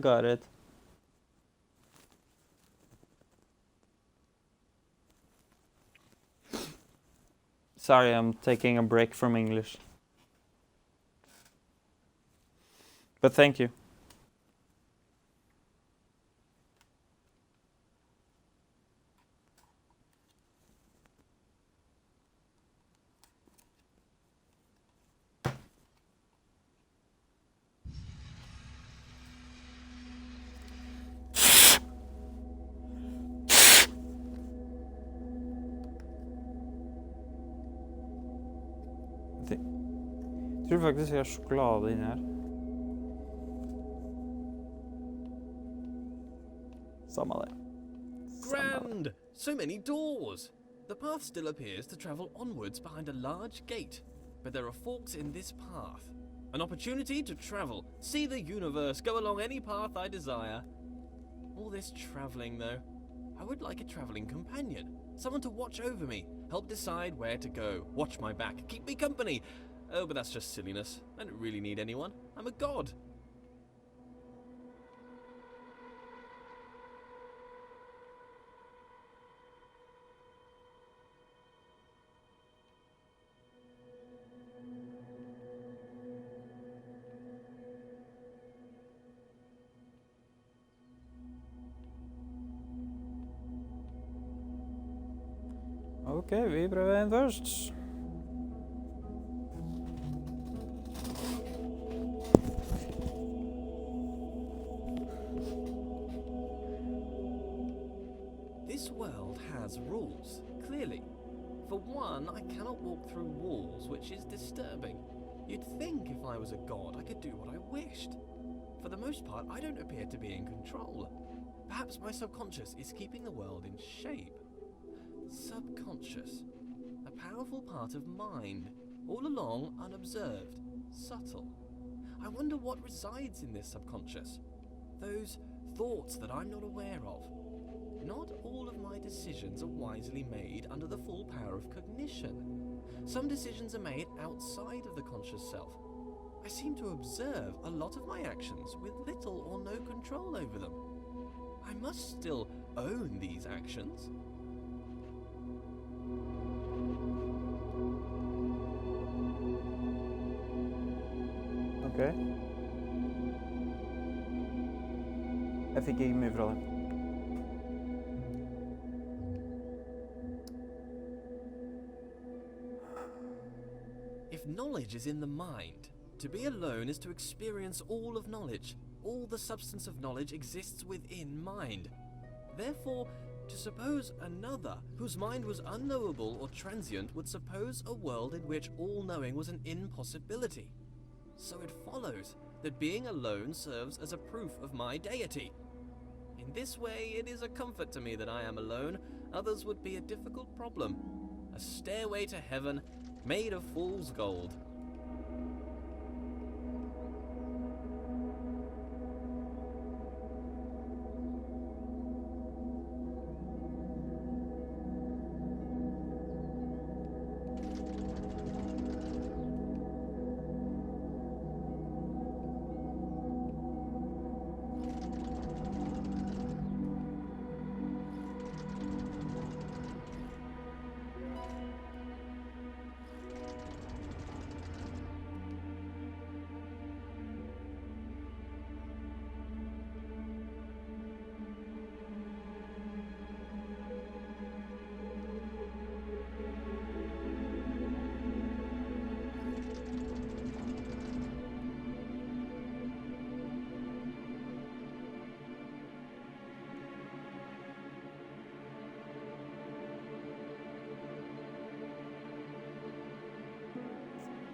Got it. Sorry, I'm taking a break from English. But thank you. Jag tror faktiskt jag har choklad in här. Samma där. Grand! So many doors! The path still appears to travel onwards behind a large gate, but there are forks in this path. An opportunity to travel, see the universe, go along any path I desire. All this travelling, though. I would like a travelling companion. Someone to watch over me, help decide where to go, watch my back, keep me company. Oh, but that's just silliness. I don't really need anyone. I'm a god. Okej, vi prövar en först. This world has rules, clearly. For one, I cannot walk through walls, which is disturbing. You'd think if I was a god, I could do what I wished. For the most part, I don't appear to be in control. Perhaps my subconscious is keeping the world in shape. Subconscious. A powerful part of mind, all along unobserved, subtle. I wonder what resides in this subconscious. Those thoughts that I'm not aware of. Not all of my decisions are wisely made under the full power of cognition. Some decisions are made outside of the conscious self. I seem to observe a lot of my actions with little or no control over them. I must still own these actions. Okej. Jag fick ingen mer fråga. If knowledge is in the mind, to be alone is to experience all of knowledge. All the substance of knowledge exists within mind. Therefore, to suppose another, whose mind was unknowable or transient, would suppose a world in which all knowing was an impossibility. So it follows that being alone serves as a proof of my deity. In this way, it is a comfort to me that I am alone. Others would be a difficult problem. A stairway to heaven made of fool's gold.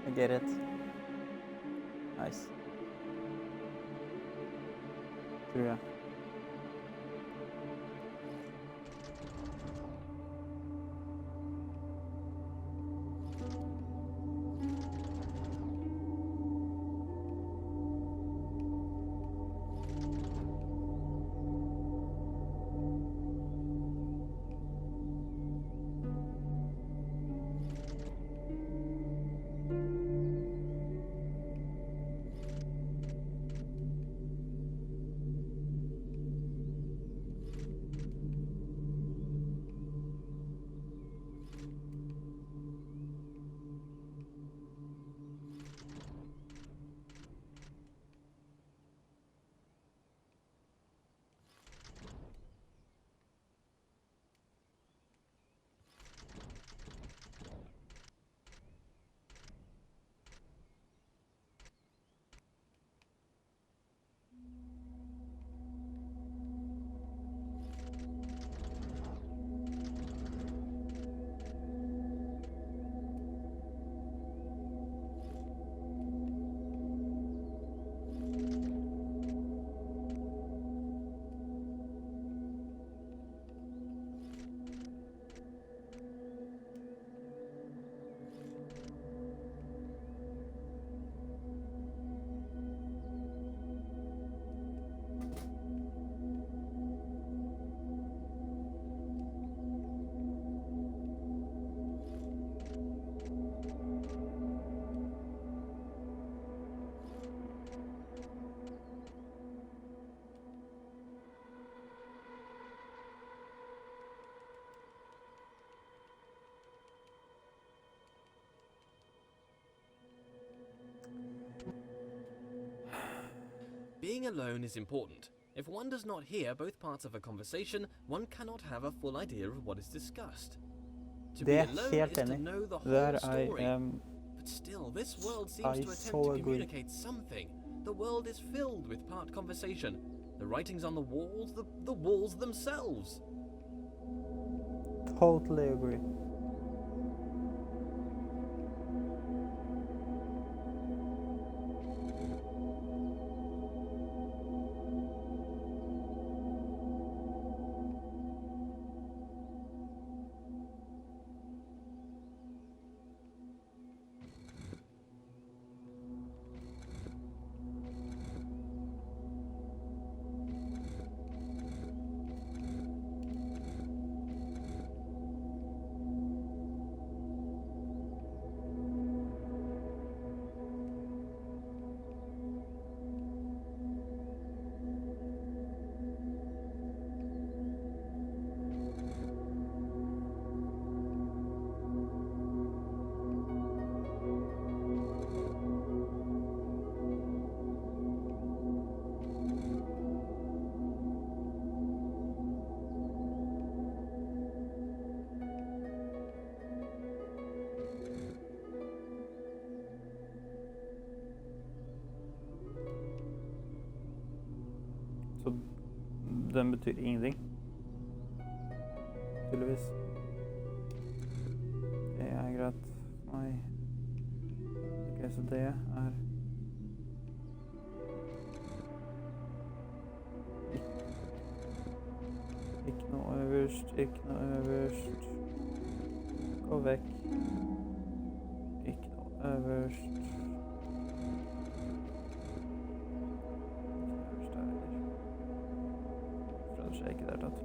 I get it. Nice. Tror jag. Being alone is important. If one does not hear both parts of a conversation, one cannot have a full idea of what is discussed. To be Det alone helt is to enig. know the There whole story. I am. But still, this world seems I to attempt so to agree. communicate something. The world is filled with part conversation. The writings on the walls themselves. Totally agree. Så den betyr ingenting. Tydeligvis. Det er greit. Nei. Ok, så det er... Ikke noe øverst, ikke noe øverst. Gå vekk. Ikke noe øverst. Ikke der tatt.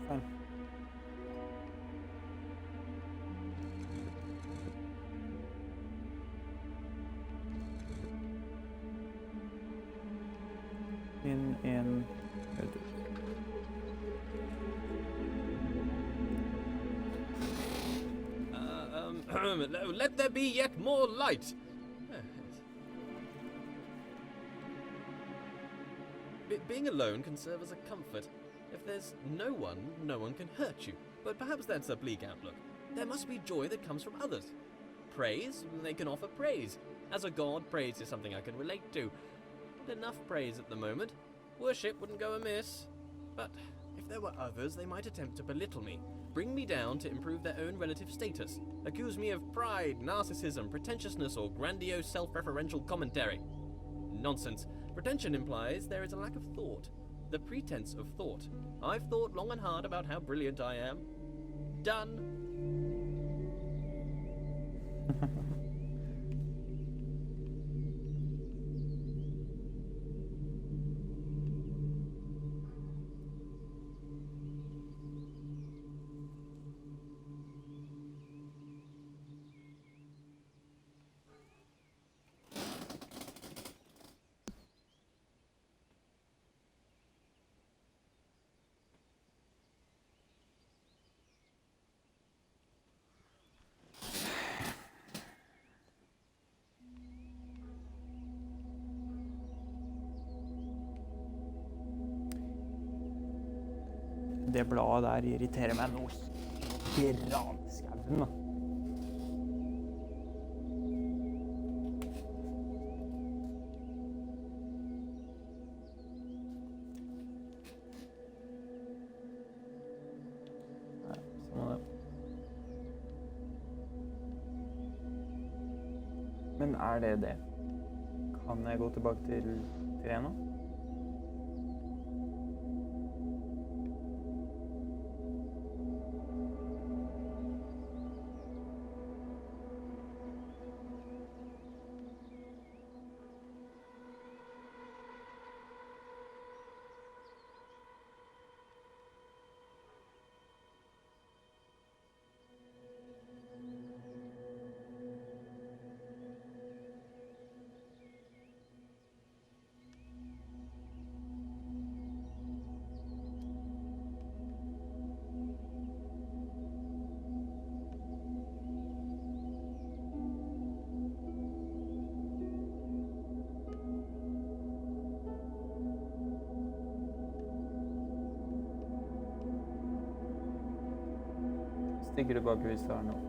Feil. Inn, ut. Let there be yet more light. Being alone can serve as a comfort. If there's no one can hurt you. But perhaps that's a bleak outlook. There must be joy that comes from others. Praise, they can offer praise. As a god, praise is something I can relate to. Not enough praise at the moment. Worship wouldn't go amiss. But if there were others, they might attempt to belittle me, bring me down to improve their own relative status, accuse me of pride, narcissism, pretentiousness, or grandiose self-referential commentary. Nonsense. Pretension implies there is a lack of thought. The pretense of thought. I've thought long and hard about how brilliant I am. Done. Det bladet der irriterer meg noe i ranskauen, da. Nei, sånn er det. Men er det det? Kan jeg gå tilbake til det nå? Stikker tilbake hvis du har noe.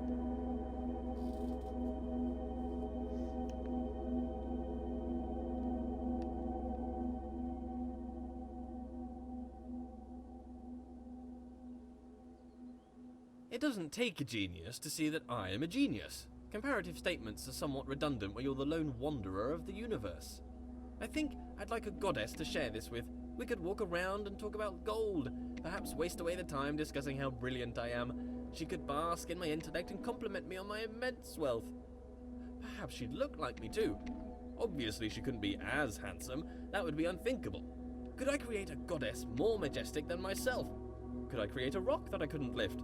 It doesn't take a genius to see that I am a genius. Comparative statements are somewhat redundant when you're the lone wanderer of the universe. I think I'd like a goddess to share this with. We could walk around and talk about gold, perhaps waste away the time discussing how brilliant I am. She could bask in my intellect and compliment me on my immense wealth. Perhaps she'd look like me too. Obviously she couldn't be as handsome, that would be unthinkable. Could I create a goddess more majestic than myself? Could I create a rock that I couldn't lift?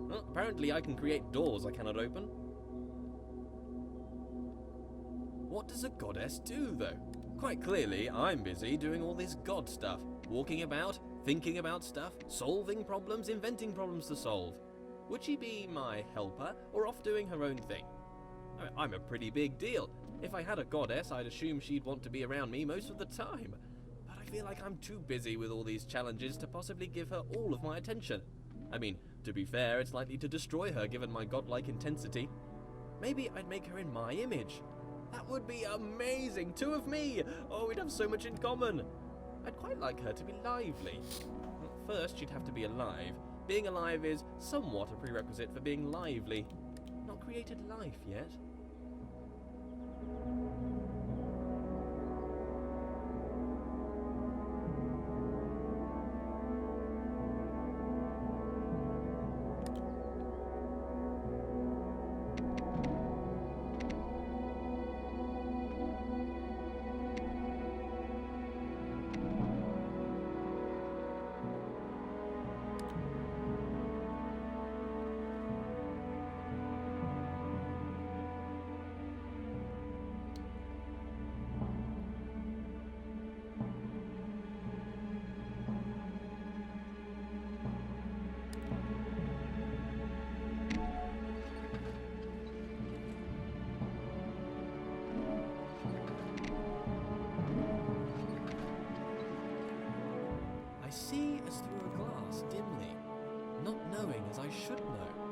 Well, apparently I can create doors I cannot open. What does a goddess do, though? Quite clearly, I'm busy doing all this god stuff. Walking about, thinking about stuff, solving problems, inventing problems to solve. Would she be my helper, or off doing her own thing? I'm a pretty big deal. If I had a goddess, I'd assume she'd want to be around me most of the time. But I feel like I'm too busy with all these challenges to possibly give her all of my attention. I mean, to be fair, it's likely to destroy her given my godlike intensity. Maybe I'd make her in my image. That would be amazing! 2 of me! Oh, we'd have so much in common! I'd quite like her to be lively. First, she'd have to be alive. Being alive is somewhat a prerequisite for being lively. Not created life yet. I see as through a glass dimly, not knowing as I should know.